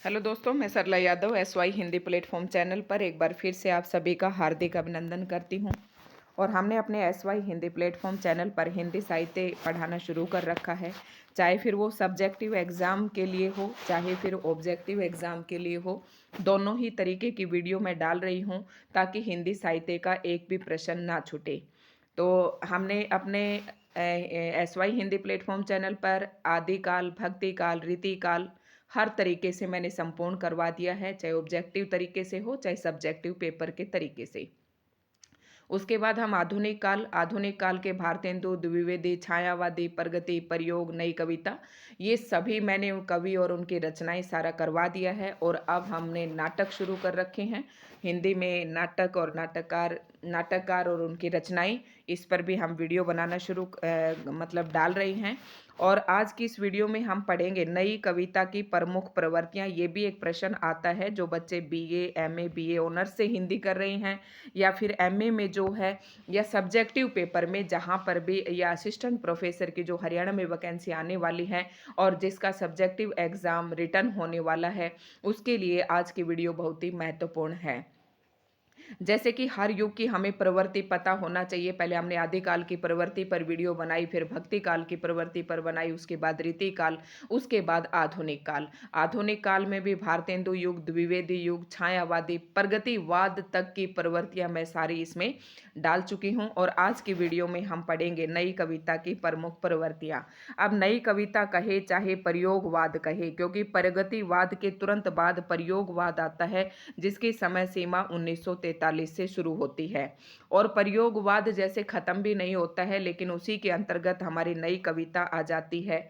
Hello दोस्तों, मैं Sarla Yadav SY Hindi platform channel पर एक बार फिर से आप सभी का हार्दिक अभिनंदन करती हूं। और हमने अपने SY हिंदी प्लेटफॉर्म चैनल पर हिंदी साहित्य पढ़ाना शुरू कर रखा है। चाहे फिर वो सब्जेक्टिव एग्ज़ाम के लिए हो, चाहे फिर ऑब्जेक्टिव एग्ज़ाम के लिए हो, दोनों ही तरीके की वीडियो मैं डाल रही हूं ताकि हिंदी साहित्य का एक भी प्रश्न ना छूटे। तो हमने अपने SY हिंदी प्लेटफॉर्म चैनल पर आदिकाल, भक्तिकाल, रीतिकाल हर तरीके से मैंने संपूर्ण करवा दिया है, चाहे ऑब्जेक्टिव तरीके से हो, चाहे सब्जेक्टिव पेपर के तरीके से। उसके बाद हम आधुनिक काल के भारतेंदु द्विवेदी, छायावादी, प्रगति, प्रयोग, नई कविता, ये सभी मैंने कवि और उनकी रचनाएं सारा करवा दिया है। और अब हमने नाटक शुरू कर रखे हैं। हिंदी में नाटक और नाटककार और उनकी रचनाएं, इस पर भी हम वीडियो बनाना मतलब डाल रहे हैं। और आज की इस वीडियो में हम पढ़ेंगे नई कविता की प्रमुख प्रवृत्तियां। ये भी एक प्रश्न आता है जो बच्चे BA, MA, BA ऑनर्स से हिंदी कर रहे हैं, या फिर MA में जो है, या सब्जेक्टिव पेपर में जहाँ पर भी, या असिस्टेंट प्रोफेसर की जो हरियाणा में वैकेंसी आने वाली है और जिसका सब्जेक्टिव एग्ज़ाम रिटर्न होने वाला है, उसके लिए आज की वीडियो बहुत ही महत्वपूर्ण है। जैसे कि हर युग की हमें प्रवृत्ति पता होना चाहिए। पहले हमने आदिकाल की प्रवृत्ति पर वीडियो बनाई, फिर भक्ति काल की प्रवृत्ति पर बनाई, उसके बाद रीतिकाल, उसके बाद आधुनिक काल। आधुनिक काल में भी भारतेंदु युग, द्विवेदी युग, छायावादी, प्रगतिवाद तक की प्रवृत्तियां मैं सारी इसमें डाल चुकी हूं। और आज की वीडियो में हम पढ़ेंगे नई कविता की प्रमुख प्रवृत्तियां। अब नई कविता कहे चाहे प्रयोगवाद कहे, क्योंकि प्रगतिवाद के तुरंत बाद प्रयोगवाद आता है, जिसकी समय सीमा 1943 से शुरू होती है। और प्रयोगवाद जैसे खत्म भी नहीं होता है, लेकिन उसी के अंतर्गत हमारी नई कविता आ जाती है।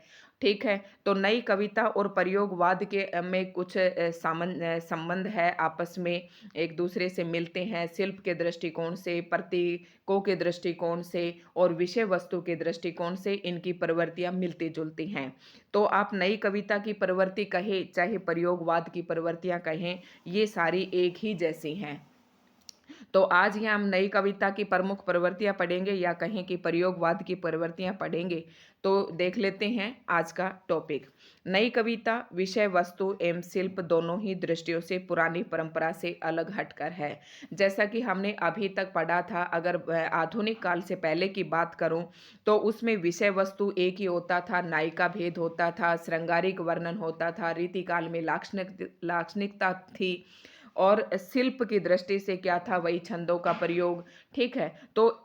ठीक है, तो नई कविता और प्रयोगवाद के में कुछ संबंध है, आपस में एक दूसरे से मिलते हैं। शिल्प के दृष्टिकोण से, प्रतीकों के दृष्टिकोण से और विषय वस्तु के दृष्टिकोण से इनकी प्रवृत्तियां मिलती जुलती हैं। तो आप नई कविता की प्रवृत्ति कहे चाहे प्रयोगवाद की प्रवृत्तियां कहें, ये सारी एक ही जैसी हैं। तो आज यहाँ हम नई कविता की प्रमुख प्रवृत्तियां पढ़ेंगे, या कहें कि प्रयोगवाद की प्रवृत्तियां पढ़ेंगे। तो देख लेते हैं आज का टॉपिक। नई कविता विषय वस्तु एवं शिल्प दोनों ही दृष्टियों से पुरानी परंपरा से अलग हटकर है। जैसा कि हमने अभी तक पढ़ा था, अगर आधुनिक काल से पहले की बात करूं तो उसमें विषय वस्तु एक ही होता था, नायिका भेद होता था, श्रृंगारिक वर्णन होता था, रीतिकाल में लाक्षणिकता थी, और शिल्प की दृष्टि से क्या था, वही छंदों का प्रयोग। ठीक है, तो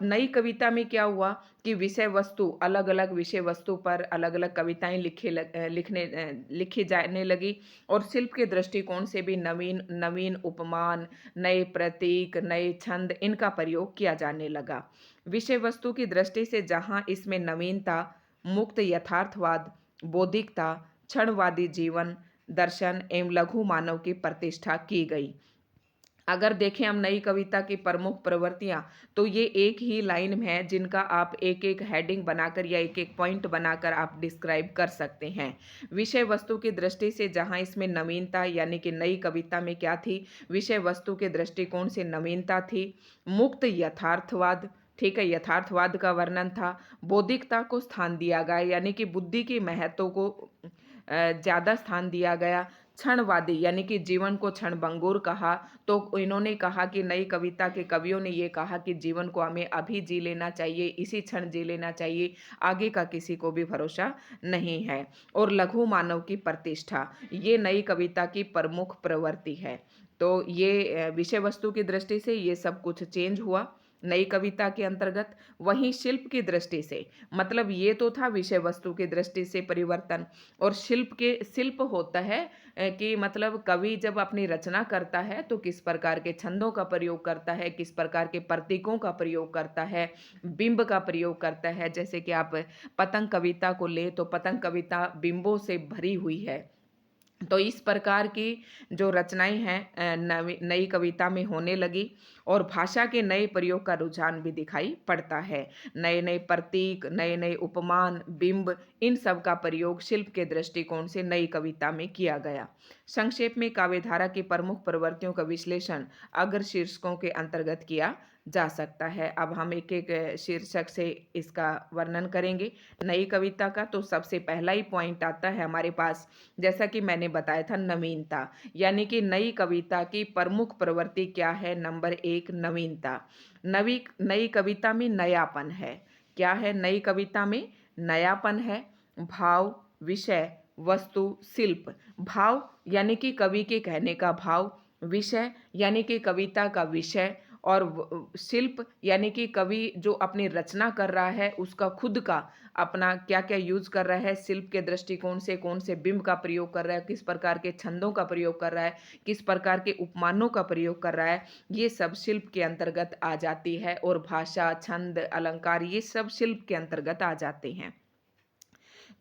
नई कविता में क्या हुआ कि विषय वस्तु, अलग अलग विषय वस्तु पर अलग अलग कविताएं लिखी जाने लगी। और शिल्प के दृष्टिकोण से भी नवीन नवीन उपमान, नए प्रतीक, नए छंद, इनका प्रयोग किया जाने लगा। विषय वस्तु की दृष्टि से जहाँ इसमें नवीनता, मुक्त यथार्थवाद, बौद्धिकता, क्षणवादी जीवन दर्शन एवं लघु मानव की प्रतिष्ठा की गई। अगर देखें हम नई कविता की प्रमुख प्रवृत्तियां, तो ये एक ही लाइन में है, जिनका आप एक एक हेडिंग बनाकर या एक एक पॉइंट बनाकर आप डिस्क्राइब कर सकते हैं। विषय वस्तु की दृष्टि से जहां इसमें नवीनता, यानी कि नई कविता में क्या थी, विषय वस्तु के दृष्टिकोण से नवीनता थी, मुक्त यथार्थवाद। ठीक है, यथार्थवाद का वर्णन था, बौद्धिकता को स्थान दिया गया, यानी कि बुद्धि के महत्व को ज़्यादा स्थान दिया गया, क्षणवादी यानी कि जीवन को क्षणभंगुर कहा। तो इन्होंने कहा कि नई कविता के कवियों ने ये कहा कि जीवन को हमें अभी जी लेना चाहिए, इसी क्षण जी लेना चाहिए, आगे का किसी को भी भरोसा नहीं है। और लघु मानव की प्रतिष्ठा, ये नई कविता की प्रमुख प्रवृत्ति है। तो ये विषय वस्तु की दृष्टि से ये सब कुछ चेंज हुआ नई कविता के अंतर्गत। वहीं शिल्प की दृष्टि से, मतलब ये तो था विषय वस्तु की दृष्टि से परिवर्तन। और शिल्प होता है कि मतलब कवि जब अपनी रचना करता है तो किस प्रकार के छंदों का प्रयोग करता है, किस प्रकार के प्रतीकों का प्रयोग करता है, बिंब का प्रयोग करता है। जैसे कि आप पतंग कविता को ले तो पतंग कविता बिंबों से भरी हुई है। तो इस प्रकार की जो रचनाएं हैं नई कविता में होने लगी। और भाषा के नए प्रयोग का रुझान भी दिखाई पड़ता है। नए नए प्रतीक, नए नए उपमान, बिंब, इन सब का प्रयोग शिल्प के दृष्टिकोण से नई कविता में किया गया। संक्षेप में काव्यधारा की प्रमुख प्रवृत्तियों का विश्लेषण अग्र शीर्षकों के अंतर्गत किया जा सकता है। अब हम एक एक शीर्षक से इसका वर्णन करेंगे नई कविता का। तो सबसे पहला ही पॉइंट आता है हमारे पास, जैसा कि मैंने बताया था, नवीनता। यानी कि नई कविता की प्रमुख प्रवृत्ति क्या है? नंबर एक, नवीनता। नई कविता में नयापन है। क्या है नई कविता में? नयापन है। भाव, विषय, वस्तु, शिल्प। भाव यानी कि कवि के कहने का भाव, विषय यानी कि कविता का विषय, और शिल्प यानी कि कवि जो अपनी रचना कर रहा है उसका खुद का अपना क्या क्या यूज कर रहा है, शिल्प के दृष्टिकोण से कौन से बिंब का प्रयोग कर रहा है, किस प्रकार के छंदों का प्रयोग कर रहा है, किस प्रकार के उपमानों का प्रयोग कर रहा है, ये सब शिल्प के अंतर्गत आ जाती है। और भाषा, छंद, अलंकार, ये सब शिल्प के अंतर्गत आ जाते हैं।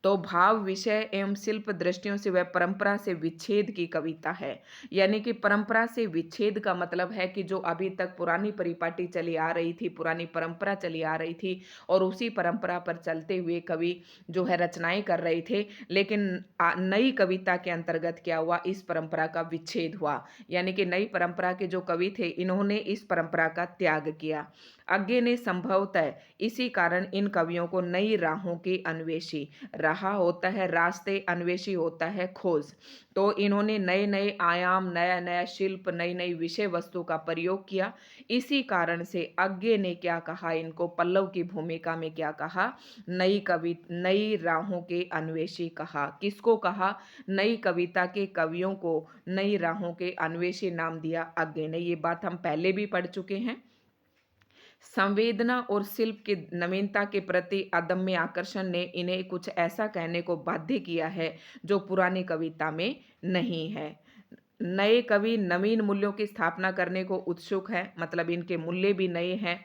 तो भाव, विषय एवं शिल्प दृष्टियों से वह परंपरा से विच्छेद की कविता है। यानी कि परंपरा से विच्छेद का मतलब है कि जो अभी तक पुरानी परिपाटी चली आ रही थी, पुरानी परंपरा चली आ रही थी, और उसी परंपरा पर चलते हुए कवि जो है रचनाएं कर रहे थे, लेकिन नई कविता के अंतर्गत क्या हुआ? इस परंपरा का विच्छेद हुआ। यानी कि नई परंपरा के जो कवि थे, इन्होंने इस परंपरा का त्याग किया। आगे ने संभवतः इसी कारण इन कवियों को नई राहों के अन्वेषी, रहा होता है रास्ते, अन्वेषी होता है खोज। तो इन्होंने नए नए आयाम, नया नया शिल्प, नई नई विषय वस्तु का प्रयोग किया। इसी कारण से अज्ञे ने क्या कहा? इनको पल्लव की भूमिका में क्या कहा? नई राहों के अन्वेषी कहा। किसको कहा? नई कविता के कवियों को नई राहों के अन्वेषी नाम दिया अज्ञे ने। ये बात हम पहले भी पढ़ चुके हैं। संवेदना और शिल्प की नवीनता के प्रति अदम्य आकर्षण ने इन्हें कुछ ऐसा कहने को बाध्य किया है जो पुरानी कविता में नहीं है। नए कवि नवीन मूल्यों की स्थापना करने को उत्सुक हैं, मतलब इनके मूल्य भी नए हैं।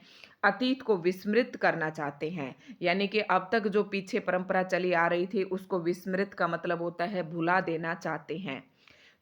अतीत को विस्मृत करना चाहते हैं, यानी कि अब तक जो पीछे परंपरा चली आ रही थी उसको विस्मृत का मतलब होता है भुला देना चाहते हैं।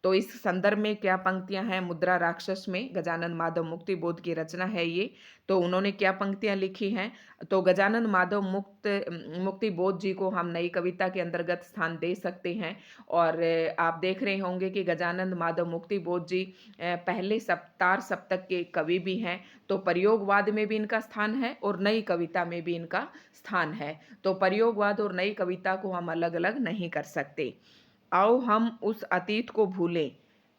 तो इस संदर्भ में क्या पंक्तियां हैं? मुद्रा राक्षस में गजानन माधव मुक्ति बोध की रचना है ये। तो उन्होंने क्या पंक्तियां लिखी हैं? तो गजानन माधव मुक्ति बोध जी को हम नई कविता के अंतर्गत स्थान दे सकते हैं। और आप देख रहे होंगे कि गजानन माधव मुक्ति बोध जी पहले सप्तार सप्तक के कवि भी हैं। तो प्रयोगवाद में भी इनका स्थान है और नई कविता में भी इनका स्थान है। तो प्रयोगवाद और नई कविता को हम अलग अलग नहीं कर सकते। आओ हम उस अतीत को भूलें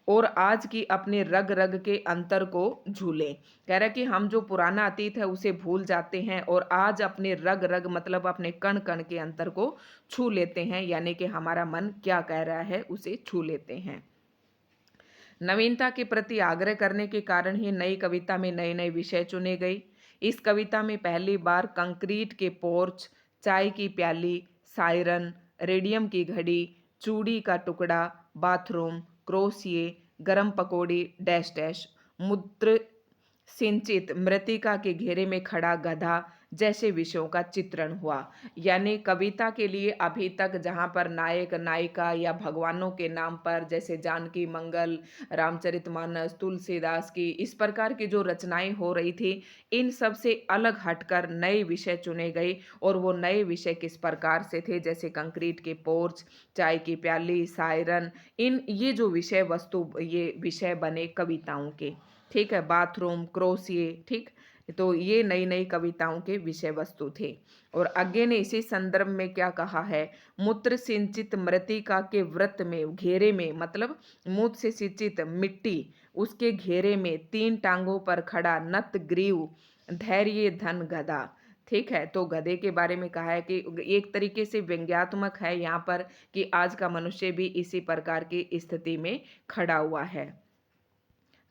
और आज की अपने रग रग के अंतर को झूलें। कह रहा है कि हम जो पुराना अतीत है उसे भूल जाते हैं और आज अपने रग रग मतलब अपने कण कण के अंतर को छू लेते हैं। यानी कि हमारा मन क्या कह रहा है उसे छू लेते हैं। नवीनता के प्रति आग्रह करने के कारण ही नई कविता में नए नए विषय चुने गए। इस कविता में पहली बार कंक्रीट के पोर्च, चाय की प्याली, सायरन, रेडियम की घड़ी, चूड़ी का टुकड़ा, बाथरूम, क्रोशिये, गरम पकौड़ी, डैश डैश, मूत्र सिंचित मृतिका के घेरे में खड़ा गधा जैसे विषयों का चित्रण हुआ। यानी कविता के लिए अभी तक जहाँ पर नायक नायिका या भगवानों के नाम पर, जैसे जानकी मंगल, रामचरितमानस, तुलसीदास की, इस प्रकार की जो रचनाएं हो रही थी, इन सब से अलग हटकर नए विषय चुने गए। और वो नए विषय किस प्रकार से थे? जैसे कंक्रीट के पोर्च, चाय की प्याली, सायरन, ये जो विषय वस्तु, ये विषय बने कविताओं के। ठीक है, बाथरूम, क्रोशिये, ठीक। तो ये नई नई कविताओं के विषय वस्तु थे। और आगे ने इसी संदर्भ में क्या कहा है? मूत्र सिंचित मृतिका के वृत्त में, घेरे में, मतलब मूत्र से सिंचित मिट्टी, उसके घेरे में तीन टांगों पर खड़ा नत ग्रीव धैर्य धन गधा। ठीक है, तो गधे के बारे में कहा है कि एक तरीके से व्यंग्यात्मक है यहाँ पर कि आज का मनुष्य भी इसी प्रकार की स्थिति में खड़ा हुआ है।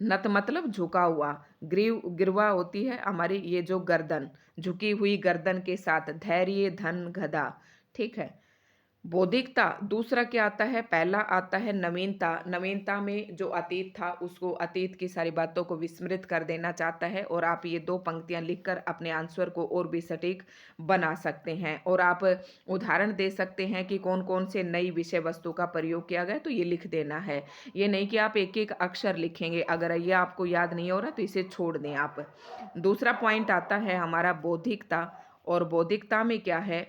नत मतलब झुका हुआ, गिरवा होती है हमारी ये जो गर्दन, झुकी हुई गर्दन के साथ, धैर्य धन गधा। ठीक है। बौद्धिकता। दूसरा क्या आता है? पहला आता है नवीनता। नवीनता में जो अतीत था उसको, अतीत की सारी बातों को विस्मृत कर देना चाहता है, और आप ये 2 पंक्तियाँ लिखकर अपने आंसर को और भी सटीक बना सकते हैं। और आप उदाहरण दे सकते हैं कि कौन-कौन से नई विषय वस्तु का प्रयोग किया गया है, तो ये लिख देना है। ये नहीं कि आप एक-एक अक्षर लिखेंगे, अगर ये आपको याद नहीं हो रहा तो इसे छोड़ दें आप। दूसरा पॉइंट आता है हमारा बौद्धिकता, और बौद्धिकता में क्या है?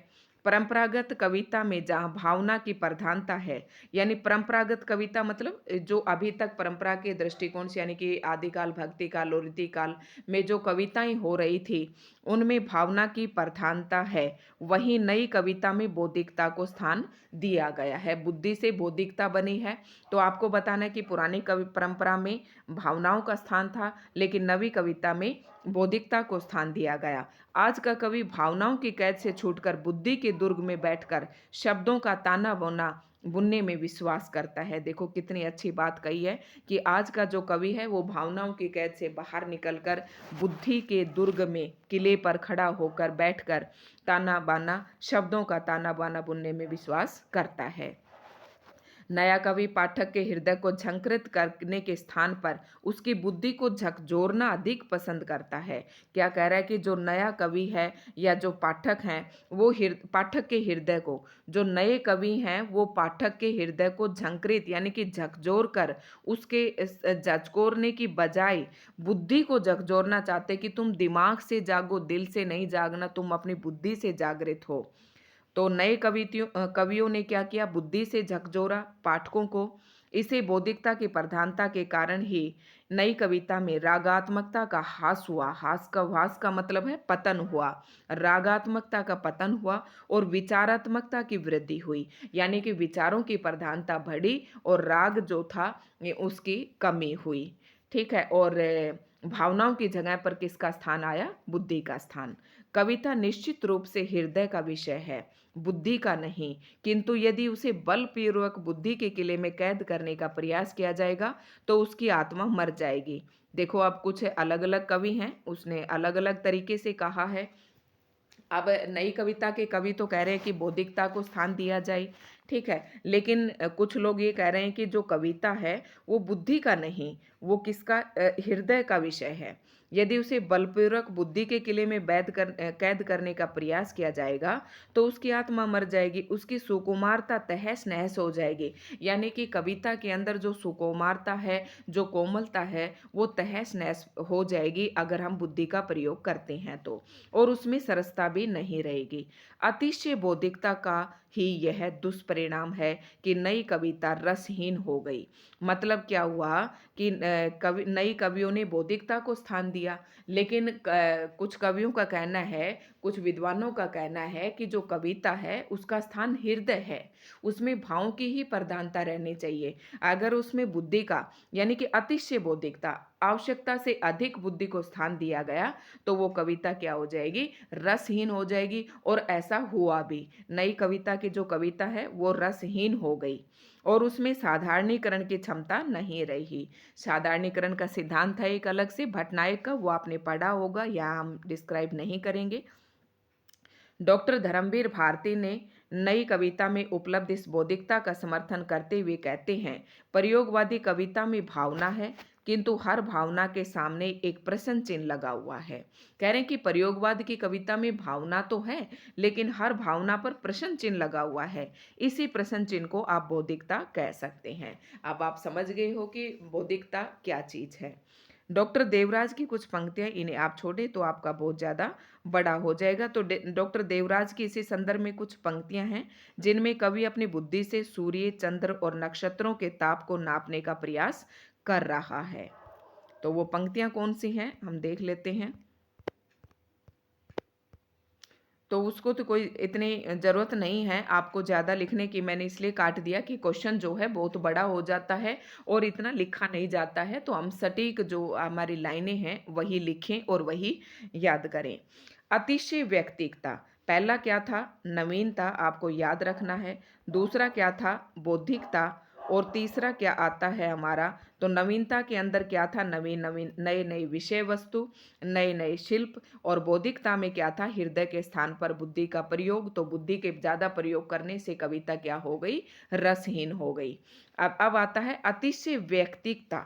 परंपरागत कविता में जहाँ भावना की प्रधानता है, यानी परंपरागत कविता मतलब जो अभी तक परंपरा के दृष्टिकोण से, यानी कि आदिकाल, भक्ति काल और रीतिकाल में जो कविताएं हो रही थी, उनमें भावना की प्रधानता है। वहीं नई कविता में बौद्धिकता को स्थान दिया गया है। बुद्धि से बौद्धिकता बनी है। तो आपको बताना है कि पुरानी कवि परंपरा में भावनाओं का स्थान था, लेकिन नवी कविता में बौद्धिकता को स्थान दिया गया। आज का कवि भावनाओं की कैद से छूटकर बुद्धि के दुर्ग में बैठकर शब्दों का ताना बोना बुनने में विश्वास करता है। देखो कितनी अच्छी बात कही है कि आज का जो कवि है वो भावनाओं की कैद से बाहर निकलकर बुद्धि के दुर्ग में किले पर खड़ा होकर बैठकर ताना बाना शब्दों का ताना बाना बुनने में विश्वास करता है। नया कवि पाठक के हृदय को झंकृत करने के स्थान पर उसकी बुद्धि को झकझोरना अधिक पसंद करता है। क्या कह रहा है कि जो नया कवि है या जो पाठक हैं, वो पाठक के हृदय को, जो नए कवि हैं वो पाठक के हृदय को झंकृत यानी कि झकझोर कर उसके झकझोरने की बजाय बुद्धि को झकझोरना चाहते कि तुम दिमाग से जागो, दिल से नहीं जागना, तुम अपनी बुद्धि से जागृत हो। तो नए कवियों ने क्या किया? बुद्धि से झकझोरा पाठकों को। इसे बौद्धिकता की प्रधानता के कारण ही नई कविता में रागात्मकता का ह्रास हुआ। ह्रास का मतलब है पतन हुआ। रागात्मकता का पतन हुआ और विचारात्मकता की वृद्धि हुई, यानी कि विचारों की प्रधानता बढ़ी और राग जो था उसकी कमी हुई। ठीक है। और भावनाओं की जगह पर किसका स्थान आया? बुद्धि का स्थान। कविता निश्चित रूप से हृदय का विषय है, बुद्धि का नहीं। किंतु यदि उसे बलपूर्वक बुद्धि के किले में कैद करने का प्रयास किया जाएगा तो उसकी आत्मा मर जाएगी। देखो अब कुछ अलग अलग कवि हैं, उसने अलग अलग तरीके से कहा है। अब नई कविता के कवि तो कह रहे हैं कि बौद्धिकता को स्थान दिया जाए, ठीक है। लेकिन कुछ लोग ये कह रहे हैं कि जो कविता है वो बुद्धि का नहीं, वो किसका? हृदय का विषय है। यदि उसे बलपूर्वक बुद्धि के किले में कैद करने का प्रयास किया जाएगा तो उसकी आत्मा मर जाएगी, उसकी सुकुमारता तहस नहस हो जाएगी। यानी कि कविता के अंदर जो सुकुमारता है, जो कोमलता है, वो तहस नहस हो जाएगी अगर हम बुद्धि का प्रयोग करते हैं तो, और उसमें सरसता भी नहीं रहेगी। अतिशय बौद्धिकता का ही यह दुष्परिणाम है कि नई कविता रसहीन हो गई। मतलब क्या हुआ कि नई कवियों ने बौद्धिकता को स्थान दिया, लेकिन कुछ कवियों का कहना है, कुछ विद्वानों का कहना है कि जो कविता है उसका स्थान हृदय है, उसमें भावों की ही प्रधानता रहनी चाहिए। अगर उसमें बुद्धि का यानी कि अतिशय बौद्धिकता, आवश्यकता से अधिक बुद्धि को स्थान दिया गया तो वो कविता क्या हो जाएगी? रसहीन हो जाएगी। और ऐसा हुआ भी। नई कविता की जो कविता है वो रसहीन हो गई और उसमें साधारणीकरण की क्षमता नहीं रही। साधारणीकरण का सिद्धांत है एक अलग से भटनायक का, वो आपने पढ़ा होगा, यहाँ हम डिस्क्राइब नहीं करेंगे। डॉक्टर धर्मवीर भारती ने नई कविता में उपलब्ध इस बौद्धिकता का समर्थन करते हुए कहते हैं, प्रयोगवादी कविता में भावना है किंतु हर भावना के सामने एक प्रश्न चिन्ह लगा हुआ है। कह रहे हैं कि प्रयोगवाद की कविता में भावना तो है लेकिन हर भावना पर प्रश्न चिन्ह लगा हुआ है। इसी प्रश्न चिन्ह को आप बौद्धिकता कह सकते हैं। अब आप समझ गए हो कि बौद्धिकता क्या चीज है। डॉक्टर देवराज की कुछ पंक्तियां, इन्हें आप छोड़े तो आपका बहुत ज़्यादा बड़ा हो जाएगा। तो डॉक्टर देवराज की इसी संदर्भ में कुछ पंक्तियां हैं जिनमें कवि अपनी बुद्धि से सूर्य, चंद्र और नक्षत्रों के ताप को नापने का प्रयास कर रहा है। तो वो पंक्तियां कौन सी हैं हम देख लेते हैं। तो उसको तो कोई इतनी ज़रूरत नहीं है आपको ज़्यादा लिखने की, मैंने इसलिए काट दिया कि क्वेश्चन जो है बहुत बड़ा हो जाता है और इतना लिखा नहीं जाता है। तो हम सटीक जो हमारी लाइनें हैं वही लिखें और वही याद करें। अतिशय व्यक्तिगता, पहला क्या था? नवीनता, आपको याद रखना है। दूसरा क्या था? बौद्धिकता। और तीसरा क्या आता है हमारा, तो नवीनता के अंदर क्या था, नवीन नवीन नए नए विषय वस्तु, नए नए शिल्प। और बौद्धिकता में क्या था, हृदय के स्थान पर बुद्धि का प्रयोग। तो बुद्धि के ज़्यादा प्रयोग करने से कविता क्या हो गई, रसहीन हो गई। अब आता है अतिशय व्यक्तिकता।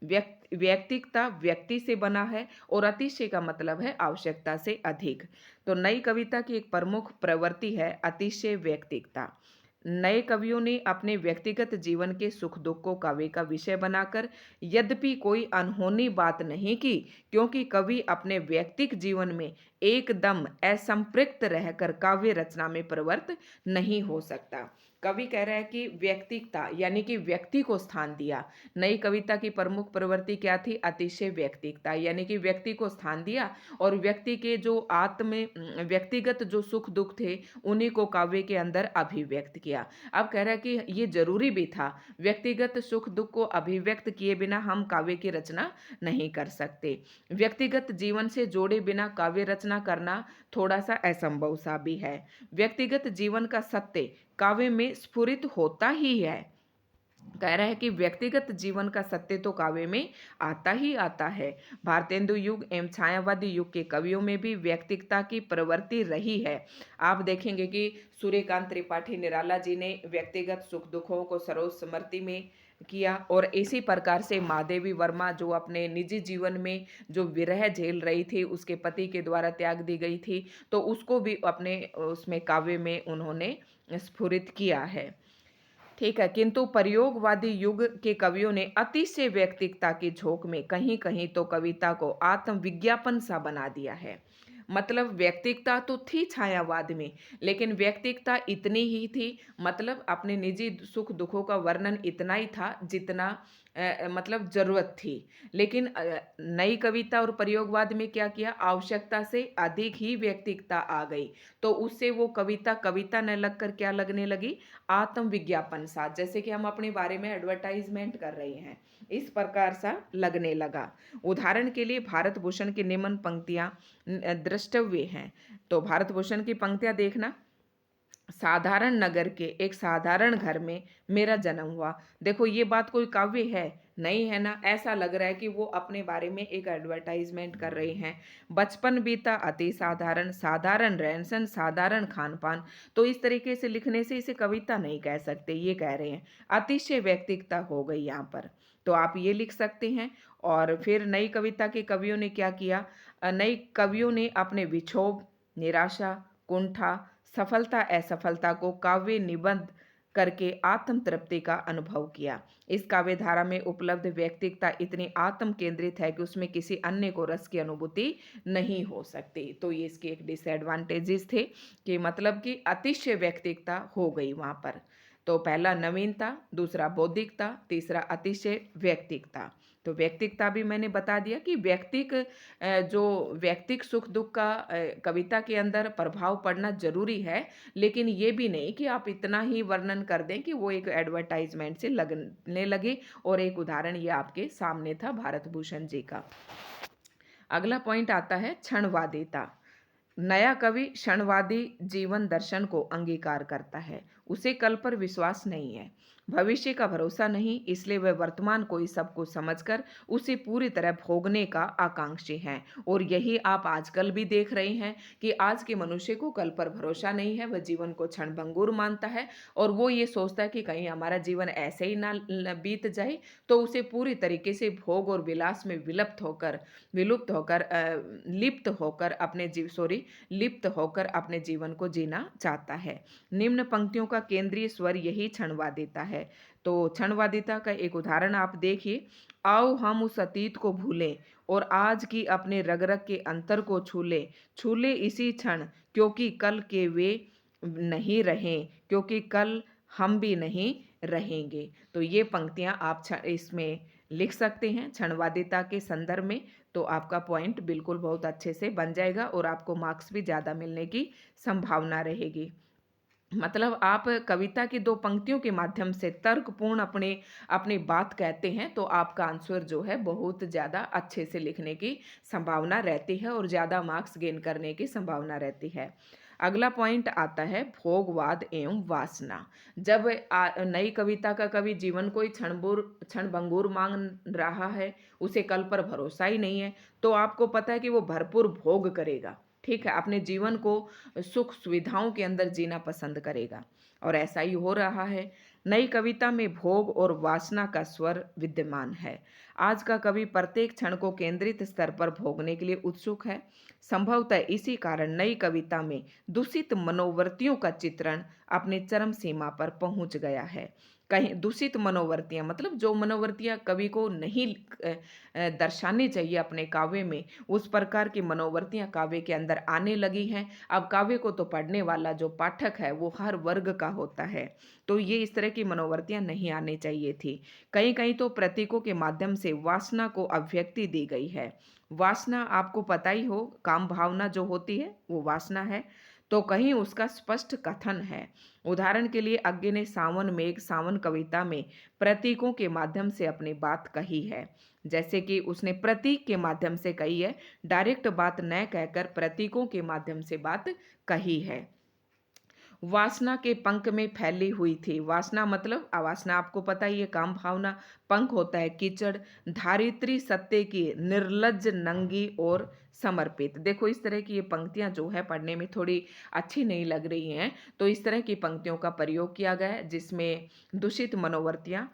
व्यक्तिकता व्यक्ति से बना है और अतिशय का मतलब है आवश्यकता से अधिक। तो नई कविता की एक प्रमुख प्रवृत्ति है अतिशय व्यक्तिकता। नए कवियों ने अपने व्यक्तिगत जीवन के सुख दुख को काव्य का विषय बनाकर यद्यपि कोई अनहोनी बात नहीं की, क्योंकि कवि अपने व्यक्तिक जीवन में एकदम असंपृक्त रहकर काव्य रचना में प्रवृत्त नहीं हो सकता। कवि कह रहा है कि व्यक्तिकता यानी कि व्यक्ति को स्थान दिया। नई कविता की प्रमुख प्रवृत्ति क्या थी, अतिशय व्यक्तिकता, यानी कि व्यक्ति को स्थान दिया और व्यक्ति के जो व्यक्तिगत जो सुख दुख थे उन्हीं को काव्य के अंदर अभिव्यक्त किया। अब कह रहा है कि ये जरूरी भी था, व्यक्तिगत सुख दुख को अभिव्यक्त किए बिना हम काव्य की रचना नहीं कर सकते। व्यक्तिगत जीवन से जोड़े बिना काव्य रचना करना थोड़ा सा असंभव सा भी है। व्यक्तिगत जीवन का सत्य काव्य में स्फुरित होता ही है। कह रहा है कि व्यक्तिगत जीवन का सत्य तो काव्य में आता ही आता है। भारतेंदु युग एवं छायावादी युग के कवियों में भी व्यक्तिकता की प्रवृत्ति रही है। आप देखेंगे कि सूर्यकांत त्रिपाठी निराला जी ने व्यक्तिगत सुख दुखों को सरोज स्मृति में किया, और इसी प्रकार से महादेवी वर्मा जो अपने निजी जीवन में जो विरह झेल रही थी, उसके पति के द्वारा त्याग दी गई थी, तो उसको भी अपने उसमें काव्य में उन्होंने स्फुरित किया है। ठीक है, किंतु प्रयोगवादी युग के कवियों ने अतिशय व्यक्तिकता की झोंक में कहीं कहीं तो कविता को आत्मविज्ञापन सा बना दिया है। मतलब व्यक्तिकता तो थी छायावाद में, लेकिन व्यक्तिकता इतनी ही थी, मतलब अपने निजी सुख दुखों का वर्णन इतना ही था जितना मतलब जरूरत थी। लेकिन नई कविता और प्रयोगवाद में क्या किया, आवश्यकता से अधिक ही व्यक्तिकता आ गई, तो उससे वो कविता कविता न लगकर क्या लगने लगी, आत्मविज्ञापन सा, जैसे कि हम अपने बारे में एडवर्टाइजमेंट कर रहे हैं, इस प्रकार सा लगने लगा। उदाहरण के लिए भारत भूषण की निम्न पंक्तियां द्रष्टव्य हैं। तो भारत भूषण की पंक्तियां देखना, साधारण नगर के एक साधारण घर में मेरा जन्म हुआ। देखो ये बात कोई काव्य है नहीं है ना, ऐसा लग रहा है कि वो अपने बारे में एक एडवर्टाइजमेंट कर रहे हैं। बचपन बीता अति साधारण, साधारण रहन सहन, साधारण खान पान। तो इस तरीके से लिखने से इसे कविता नहीं कह सकते, ये कह रहे हैं अतिशय व्यक्तिकता हो गई यहाँ पर। तो आप ये लिख सकते हैं। और फिर नई कविता के कवियों ने क्या किया, नई कवियों ने अपने विक्षोभ, निराशा, कुंठा, सफलता असफलता को काव्य निबंध करके आत्म तृप्ति का अनुभव किया। इस काव्य धारा में उपलब्ध व्यक्तिकता इतनी आत्म केंद्रित है कि उसमें किसी अन्य को रस की अनुभूति नहीं हो सकती। तो ये इसके एक डिसएडवांटेजेस थे कि मतलब कि अतिशय व्यक्तिकता हो गई वहाँ पर। तो पहला नवीनता, दूसरा बौद्धिकता, तीसरा अतिशय व्यक्तिकता। तो व्यक्तिकता भी मैंने बता दिया कि जो व्यक्तिक सुख दुख का कविता के अंदर प्रभाव पड़ना जरूरी है, लेकिन ये भी नहीं कि आप इतना ही वर्णन कर दें कि वो एक एडवर्टाइजमेंट से लगने लगे। और एक उदाहरण ये आपके सामने था भारत भूषण जी का। अगला पॉइंट आता है क्षणवादिता। नया कवि क्षणवादी जीवन दर्शन को अंगीकार करता है, उसे कल पर विश्वास नहीं है, भविष्य का भरोसा नहीं, इसलिए वह वर्तमान को ही सब कुछ समझकर उसे पूरी तरह भोगने का आकांक्षी है। और यही आप आजकल भी देख रहे हैं कि आज के मनुष्य को कल पर भरोसा नहीं है, वह जीवन को क्षणभंगुर मानता है और वो ये सोचता है कि कहीं हमारा जीवन ऐसे ही ना बीत जाए, तो उसे पूरी तरीके से भोग और विलास में लिप्त होकर अपने जीव सॉरी लिप्त होकर अपने जीवन को जीना चाहता है। निम्न पंक्तियों का केंद्रीय स्वर यही क्षणवादिता है। तो क्षणवादिता का एक उदाहरण आप देखिए, आओ हम उस अतीत को भूलें और आज की अपने रग रग के अंतर को छू ले इसी क्षण, क्योंकि कल के वे नहीं रहें, क्योंकि कल हम भी नहीं रहेंगे। तो ये पंक्तियां आप इसमें लिख सकते हैं क्षणवादिता के संदर्भ में। तो आपका पॉइंट बिल्कुल बहुत अच्छे से बन जाएगा और आपको मार्क्स भी ज़्यादा मिलने की संभावना रहेगी। मतलब आप कविता की दो पंक्तियों के माध्यम से तर्कपूर्ण अपनी बात कहते हैं, तो आपका आंसर जो है बहुत ज़्यादा अच्छे से लिखने की संभावना रहती है और ज़्यादा मार्क्स गेन करने की संभावना रहती है। अगला पॉइंट आता है भोगवाद एवं वासना। जब नई कविता का कवि जीवन को ही क्षणभंगुर मांग रहा है, उसे कल पर भरोसा ही नहीं है, तो आपको पता है कि वो भरपूर भोग करेगा। ठीक है, अपने जीवन को सुख सुविधाओं के अंदर जीना पसंद करेगा, और ऐसा ही हो रहा है। नई कविता में भोग और वासना का स्वर विद्यमान है। आज का कवि प्रत्येक क्षण को केंद्रित स्तर पर भोगने के लिए उत्सुक है। संभवतः इसी कारण नई कविता में दूषित मनोवृत्तियों का चित्रण अपने चरम सीमा पर पहुंच गया है। कहीं दूषित मनोवृत्तियां मतलब जो मनोवृत्तियां कवि को नहीं दर्शानी चाहिए अपने काव्य में, उस प्रकार की मनोवृत्तियां काव्य के अंदर आने लगी हैं। अब काव्य को तो पढ़ने वाला जो पाठक है वो हर वर्ग का होता है, तो ये इस तरह की मनोवृत्तियां नहीं आनी चाहिए थी। कहीं कहीं तो प्रतीकों के माध्यम से वासना को अभिव्यक्ति दी गई है। वासना आपको पता ही हो, काम भावना जो होती है वो वासना है, तो कहीं उसका स्पष्ट कथन है। उदाहरण के लिए अज्ञे ने सावन मेघ सावन कविता में प्रतीकों के माध्यम से अपनी बात कही है। जैसे कि उसने प्रतीक के माध्यम से कही है, डायरेक्ट बात न कहकर प्रतीकों के माध्यम से बात कही है। वासना के पंख में फैली हुई थी। वासना मतलब अवासना आपको पता ही है, काम भावना। पंख होता है कीचड़, धारित्री सत्य की निर्लज्ज नंगी और समर्पित। देखो इस तरह की ये पंक्तियां जो है पढ़ने में थोड़ी अच्छी नहीं लग रही हैं, तो इस तरह की पंक्तियों का प्रयोग किया गया है जिसमें दूषित मनोवृत्तियां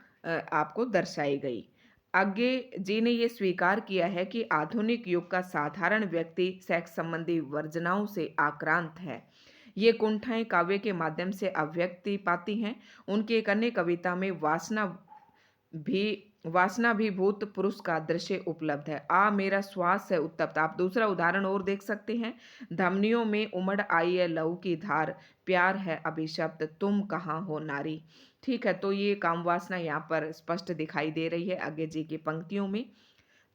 आपको दर्शाई गई। आगे जी ने ये स्वीकार किया है कि आधुनिक युग का साधारण व्यक्ति सेक्स संबंधी वर्जनाओं से आक्रांत है। ये कुंठाएं काव्य के माध्यम से अभिव्यक्ति पाती हैं। उनकी एक अन्य कविता में भी वासना भी भूत पुरुष का दृश्य उपलब्ध है। आ मेरा श्वास है उत्तप्त। आप दूसरा उदाहरण और देख सकते हैं, धमनियों में उमड़ आई है लहू की धार, प्यार है अभिशप्त, तुम कहाँ हो नारी। ठीक है, तो ये काम वासना यहाँ पर स्पष्ट दिखाई दे रही है आगे जी की पंक्तियों में।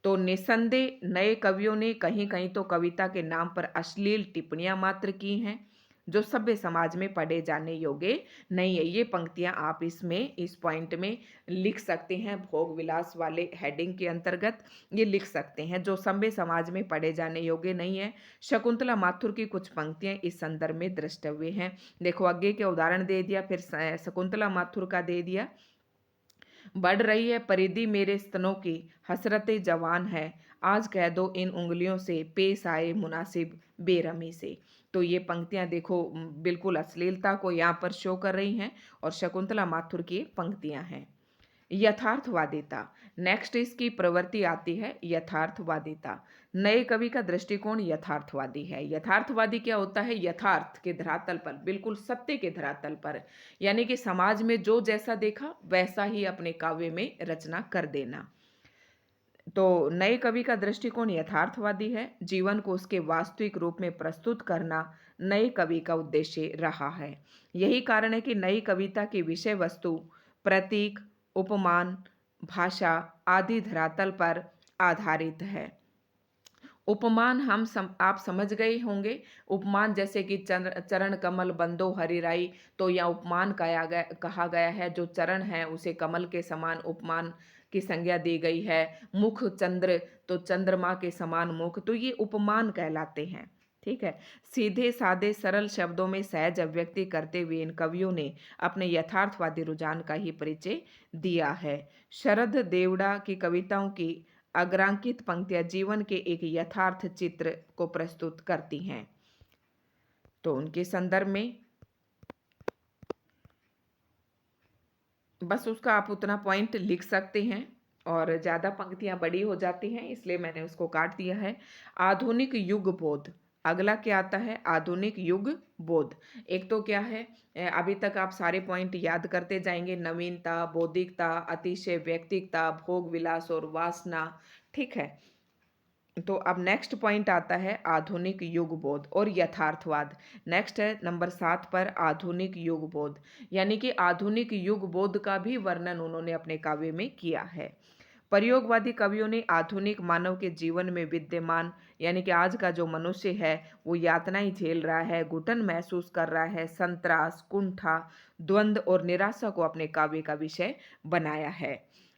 तो निसंदेह नए कवियों ने कहीं कहीं तो कविता के नाम पर अश्लील टिप्पणियां मात्र की हैं, जो सभ्य समाज में पढ़े जाने योग्य नहीं है। ये पंक्तियां आप इसमें इस पॉइंट में लिख सकते हैं, भोग विलास वाले हेडिंग के अंतर्गत ये लिख सकते हैं, जो सभ्य समाज में पढ़े जाने योग्य नहीं है। शकुंतला माथुर की कुछ पंक्तियां इस संदर्भ में द्रष्टव्य हैं। देखो आगे के उदाहरण दे दिया, फिर शकुंतला माथुर का दे दिया। बढ़ रही है परिधि मेरे स्तनों की, हसरतें जवान है, आज कह दो इन उंगलियों से, पेश आए मुनासिब बेरहमी से। तो ये पंक्तियां देखो बिल्कुल अश्लीलता को यहाँ पर शो कर रही हैं, और शकुंतला माथुर की पंक्तियां हैं। यथार्थवादिता, नेक्स्ट इसकी प्रवृत्ति आती है यथार्थवादिता। नए कवि का दृष्टिकोण यथार्थवादी है। यथार्थवादी क्या होता है? यथार्थ के धरातल पर, बिल्कुल सत्य के धरातल पर, यानी कि समाज में जो जैसा देखा वैसा ही अपने काव्य में रचना कर देना। तो नए कवि का दृष्टिकोण यथार्थवादी है। जीवन को उसके वास्तविक रूप में प्रस्तुत करना नए कवि का उद्देश्य रहा है। यही कारण है कि नई कविता की विषय वस्तु प्रतीक, उपमान, भाषा आदि धरातल पर आधारित है। उपमान आप समझ गए होंगे। उपमान जैसे कि चरण कमल बंदो हरिराई, तो यह उपमान कहा गया है। जो चरण है उसे कमल के समान उपमान की संज्ञा दी गई है। मुख चंद्र, तो चंद्रमा के समान मुख, तो ये उपमान कहलाते हैं। ठीक है, सीधे सादे सरल शब्दों में सहज अभिव्यक्ति करते हुए इन कवियों ने अपने यथार्थवादी रुझान का ही परिचय दिया है। शरद देवड़ा की कविताओं की अग्रांकित पंक्तियां जीवन के एक यथार्थ चित्र को प्रस्तुत करती हैं। तो उनके संदर्भ में बस उसका आप उतना पॉइंट लिख सकते हैं, और ज़्यादा पंक्तियां बड़ी हो जाती हैं इसलिए मैंने उसको काट दिया है। आधुनिक युग बोध, अगला क्या आता है? आधुनिक युग बोध। एक तो क्या है, अभी तक आप सारे पॉइंट याद करते जाएंगे, नवीनता, बौद्धिकता, अतिशय व्यक्तिकता, भोग विलास और वासना। ठीक है, तो अब नेक्स्ट पॉइंट आता है आधुनिक युग बोध और यथार्थवाद। नेक्स्ट है नंबर 7 पर आधुनिक युग बोध, यानी कि आधुनिक युग बोध का भी वर्णन उन्होंने अपने काव्य में किया है। प्रयोगवादी कवियों ने आधुनिक मानव के जीवन में विद्यमान, यानी कि आज का जो मनुष्य है वो यातनाएं झेल रहा है, घुटन महसूस कर रहा है, संत्रास, कुंठा, द्वंद्व और निराशा को अपने काव्य का विषय बनाया है।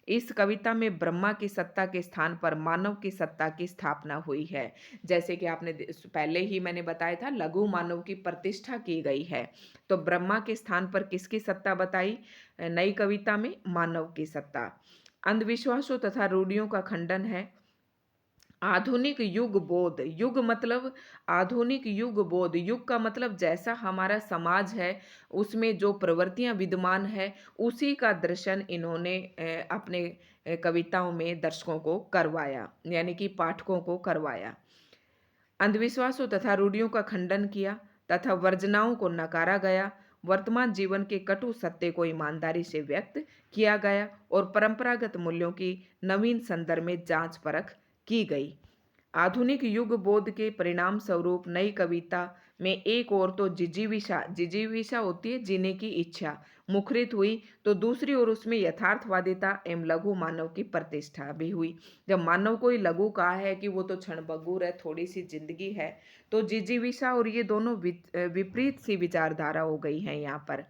इस कविता में ब्रह्मा की सत्ता के स्थान पर मानव की सत्ता की स्थापना हुई है। जैसे कि आपने पहले ही मैंने बताया था, लघु मानव की प्रतिष्ठा की गई है। तो ब्रह्मा के स्थान पर किसकी सत्ता बताई नई कविता में? मानव की सत्ता। अंधविश्वासों तथा रूढ़ियों का खंडन है। आधुनिक युग बोध, युग मतलब आधुनिक युग बोध, युग का मतलब जैसा हमारा समाज है उसमें जो प्रवृत्तियां विद्यमान है उसी का दर्शन इन्होंने अपने कविताओं में दर्शकों को करवाया, यानी कि पाठकों को करवाया। अंधविश्वासों तथा रूढ़ियों का खंडन किया तथा वर्जनाओं को नकारा गया। वर्तमान जीवन के कटु सत्य को ईमानदारी से व्यक्त किया गया और परंपरागत मूल्यों की नवीन संदर्भ में जांच परख की गई। आधुनिक युग बोध के परिणाम स्वरूप नई कविता में एक ओर तो जिजीविषा, जिजीविषा होती है जीने की इच्छा, मुखरित हुई, तो दूसरी ओर उसमें यथार्थवादिता एवं लघु मानव की प्रतिष्ठा भी हुई। जब मानव को ही लघु कहा है कि वो तो क्षणभंगुर है, थोड़ी सी जिंदगी है, तो जिजीविषा और ये दोनों विपरीत सी विचारधारा हो गई है यहाँ पर।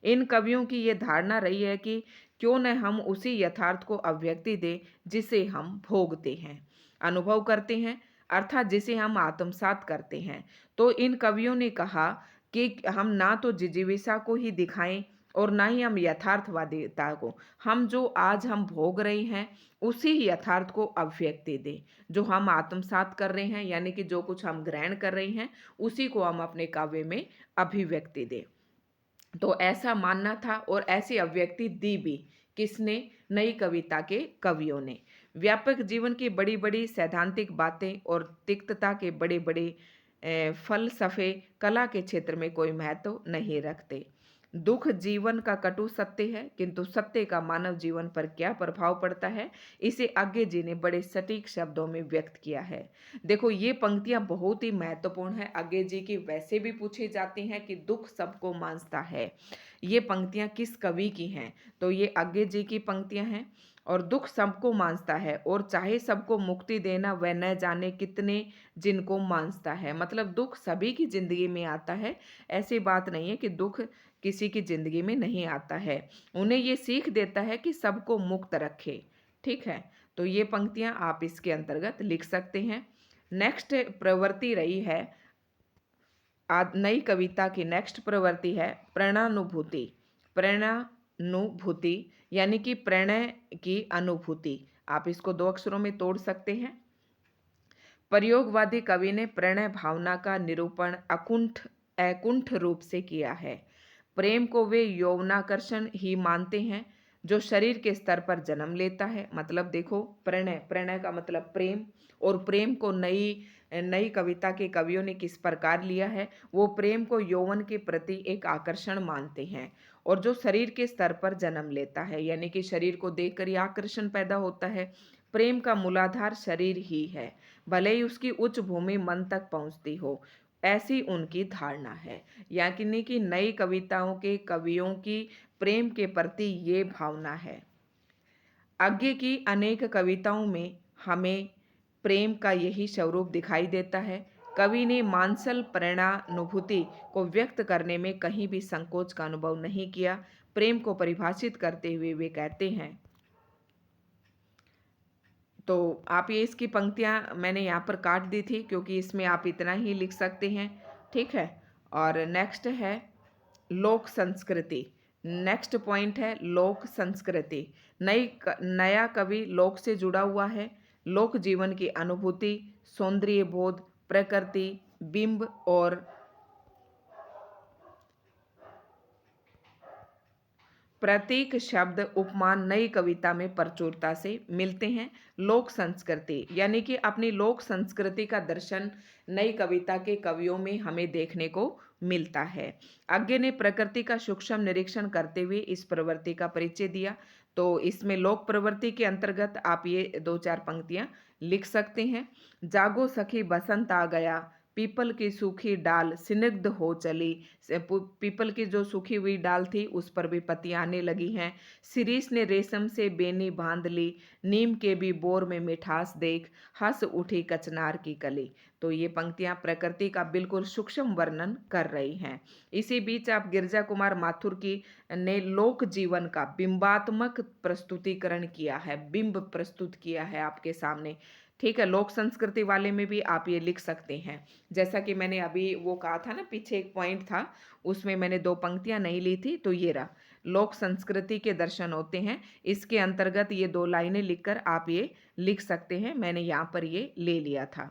इन कवियों की ये धारणा रही है कि क्यों न हम उसी यथार्थ को अभिव्यक्ति दें जिसे हम भोगते हैं, अनुभव करते हैं, अर्थात जिसे हम आत्मसात करते हैं। तो इन कवियों ने कहा कि हम ना तो जिजीविषा को ही दिखाएं और ना ही हम यथार्थवादिता को, हम जो आज हम भोग रहे हैं उसी यथार्थ को अभिव्यक्ति दें, जो हम आत्मसात कर रहे हैं यानी कि जो कुछ हम ग्रहण कर रहे हैं उसी को हम अपने काव्य में अभिव्यक्ति दें। तो ऐसा मानना था और ऐसी अभिव्यक्ति दी भी। किसने? नई कविता के कवियों ने। व्यापक जीवन की बड़ी बड़ी सैद्धांतिक बातें और तिक्तता के बड़े बड़े फलसफे कला के क्षेत्र में कोई महत्व नहीं रखते। दुख जीवन का कटु सत्य है, किंतु सत्य का मानव जीवन पर क्या प्रभाव पड़ता है इसे आगे जी ने बड़े सटीक शब्दों में व्यक्त किया है। देखो ये पंक्तियां बहुत ही महत्वपूर्ण है, आगे जी की वैसे भी पूछी जाती हैं कि दुख सबको मांसता है। ये पंक्तियां किस कवि की हैं? तो ये आगे जी की पंक्तियां हैं। और दुख सबको मांसता है और चाहे सबको मुक्ति देना वह न जाने कितने जिनको मांसता है। मतलब दुख सभी की जिंदगी में आता है, ऐसी बात नहीं है कि दुख किसी की जिंदगी में नहीं आता है। उन्हें ये सीख देता है कि सबको मुक्त रखे। ठीक है, तो ये पंक्तियां आप इसके अंतर्गत लिख सकते हैं। नेक्स्ट प्रवृत्ति रही है नई कविता की नेक्स्ट प्रवृत्ति है प्रेरणानुभूति। प्रेरणानुभूति यानी कि प्रणय की अनुभूति। आप इसको दो अक्षरों में तोड़ सकते हैं। प्रयोगवादी कवि ने प्रणय भावना का निरूपण अकुंठ रूप से किया है। प्रेम को वे यौवनाकर्षण ही मानते हैं जो शरीर के स्तर पर जन्म लेता है। मतलब देखो, प्रणय, प्रणय का मतलब प्रेम, और प्रेम को नई नई कविता के कवियों ने किस प्रकार लिया है? वो प्रेम को यौवन के प्रति एक आकर्षण मानते हैं और जो शरीर के स्तर पर जन्म लेता है, यानी कि शरीर को देखकर ही आकर्षण पैदा होता है। प्रेम का मूलाधार शरीर ही है, भले ही उसकी उच्च भूमि मन तक पहुंचती हो, ऐसी उनकी धारणा है। यानी कि नई कविताओं के कवियों की प्रेम के प्रति ये भावना है। आगे की अनेक कविताओं में हमें प्रेम का यही स्वरूप दिखाई देता है। कवि ने मांसल प्रेरणानुभूति को व्यक्त करने में कहीं भी संकोच का अनुभव नहीं किया। प्रेम को परिभाषित करते हुए वे कहते हैं, तो आप ये इसकी पंक्तियां मैंने यहाँ पर काट दी थी क्योंकि इसमें आप इतना ही लिख सकते हैं। ठीक है, और नेक्स्ट है लोक संस्कृति। नेक्स्ट पॉइंट है लोक संस्कृति। नया कवि लोक से जुड़ा हुआ है। लोक जीवन की अनुभूति, सौंदर्य बोध, प्रकृति, बिंब और प्रतीक शब्द उपमान नई कविता में प्रचुरता से मिलते हैं। लोक संस्कृति यानी कि अपनी लोक संस्कृति का दर्शन नई कविता के कवियों में हमें देखने को मिलता है। आगे ने प्रकृति का सूक्ष्म निरीक्षण करते हुए इस प्रवृत्ति का परिचय दिया। तो इसमें लोक प्रवृत्ति के अंतर्गत आप ये दो चार पंक्तियां लिख सकते हैं। जागो सखी बसंत आ गया, पीपल की सूखी डाल स्निग्ध हो चली। पीपल की जो सूखी हुई डाल थी उस पर भी पत्ती आने लगी हैं। शिरीष ने रेशम से बेनी बांध ली, नीम के भी बोर में मिठास देख, हंस उठी कचनार की कली। तो ये पंक्तियां प्रकृति का बिल्कुल सूक्ष्म वर्णन कर रही हैं। इसी बीच आप गिरजा कुमार माथुर की ने लोक जीवन का बिंबात्मक प्रस्तुतिकरण किया है, बिंब प्रस्तुत किया है आपके सामने। ठीक है, लोक संस्कृति वाले में भी आप ये लिख सकते हैं। जैसा कि मैंने अभी वो कहा था ना, पीछे एक पॉइंट था, उसमें मैंने 2 पंक्तियां नहीं ली थी, तो ये रहा, लोक संस्कृति के दर्शन होते हैं। इसके अंतर्गत ये 2 लाइनें लिखकर आप ये लिख सकते हैं। मैंने यहाँ पर ये ले लिया था।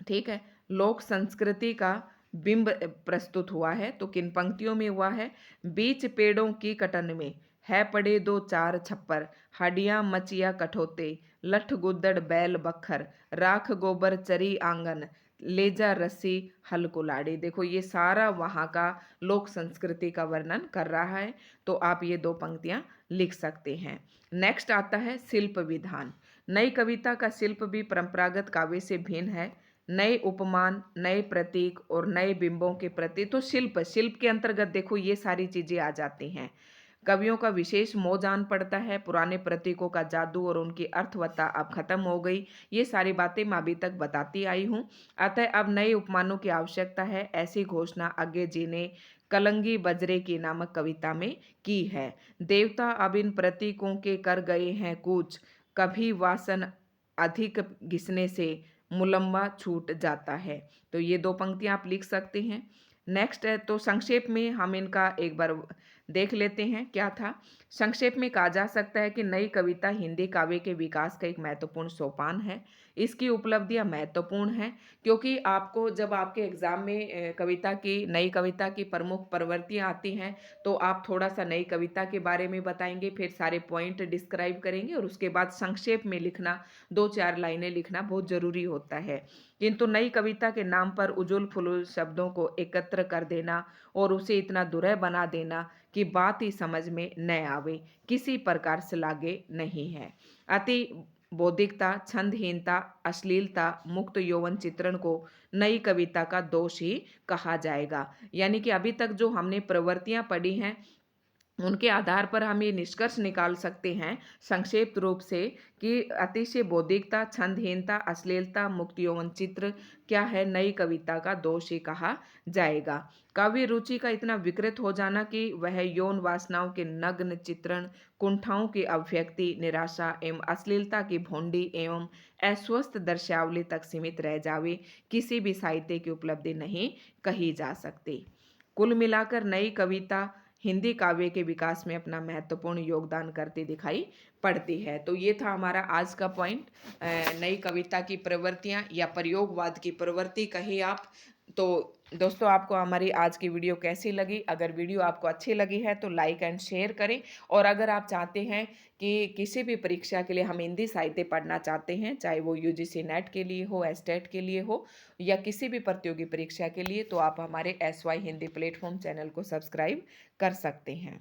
ठीक है, लोक संस्कृति का बिंब प्रस्तुत हुआ है, तो किन पंक्तियों में हुआ है? बीच पेड़ों की कटन में है पड़े 2 4 छप्पर, हड्डियां मचिया कठोते, लठ गुद्दड़ बैल बखर, राख गोबर चरी आंगन, लेजा रस्सी हल कुलाड़ी। देखो ये सारा वहाँ का लोक संस्कृति का वर्णन कर रहा है, तो आप ये 2 पंक्तियां लिख सकते हैं। नेक्स्ट आता है शिल्प विधान। नई कविता का शिल्प भी परंपरागत काव्य से भिन्न है। नए उपमान, नए प्रतीक और नए बिंबों के प्रति, तो शिल्प शिल्प के अंतर्गत देखो ये सारी चीजें आ जाती हैं। कवियों का विशेष मोह जान पड़ता है, पुराने प्रतीकों का जादू और उनकी अर्थवत्ता अब खत्म हो गई। ये सारी बातें मैं अभी तक बताती आई हूँ। अतः अब नए उपमानों की आवश्यकता है, ऐसी घोषणा अज्ञे जी ने कलंगी बजरे की नामक कविता में की है। देवता अब इन प्रतीकों के कर गए हैं कूच, कभी वासन अधिक घिसने से मुलम्बा छूट जाता है। तो ये 2 पंक्तियां आप लिख सकते हैं। नेक्स्ट है, तो संक्षेप में हम इनका एक बार देख लेते हैं क्या था। संक्षेप में कहा जा सकता है कि नई कविता हिंदी काव्य के विकास का एक महत्वपूर्ण सोपान है। इसकी उपलब्धियां महत्वपूर्ण हैं, क्योंकि आपको जब आपके एग्जाम में कविता की, नई कविता की प्रमुख प्रवृत्तियां आती हैं, तो आप थोड़ा सा नई कविता के बारे में बताएंगे, फिर सारे पॉइंट डिस्क्राइब करेंगे और उसके बाद संक्षेप में लिखना, 2 4 लाइनें लिखना बहुत जरूरी होता है। किंतु नई कविता के नाम पर उजुल फुलुल शब्दों को एकत्र कर देना और उसे इतना दुरह बना देना कि बात ही समझ में न आवे, किसी प्रकार से लागे नहीं है। अति बौद्धिकता, छंदहीनता, अश्लीलता, मुक्त यौवन चित्रण को नई कविता का दोष ही कहा जाएगा। यानी कि अभी तक जो हमने प्रवृत्तियां पढ़ी हैं, उनके आधार पर हम ये निष्कर्ष निकाल सकते हैं संक्षिप्त रूप से कि अतिशय बौद्धिकता, छंदहीनता, अश्लीलता, मुक्त यौवन चित्र क्या है, नई कविता का दोष ही कहा जाएगा। काव्य रुचि का इतना विकृत हो जाना कि वह यौन वासनाओं के नग्न चित्रण, कुंठाओं की अभिव्यक्ति, निराशा एवं अश्लीलता की भोंडी एवं अस्वस्थ दर्शावली तक सीमित रह जावे, किसी भी साहित्य की उपलब्धि नहीं कही जा सकती। कुल मिलाकर नई कविता हिंदी काव्य के विकास में अपना महत्वपूर्ण योगदान करती दिखाई पड़ती है। तो ये था हमारा आज का पॉइंट, नई कविता की प्रवृत्तियां या प्रयोगवाद की प्रवृत्ति कही आप। तो दोस्तों, आपको हमारी आज की वीडियो कैसी लगी? अगर वीडियो आपको अच्छी लगी है तो लाइक एंड शेयर करें, और अगर आप चाहते हैं कि किसी भी परीक्षा के लिए हम हिंदी साहित्य पढ़ना चाहते हैं, चाहे वो यूजीसी नेट के लिए हो, एस्टेट के लिए हो, या किसी भी प्रतियोगी परीक्षा के लिए, तो आप हमारे SY हिंदी प्लेटफॉर्म चैनल को सब्सक्राइब कर सकते हैं।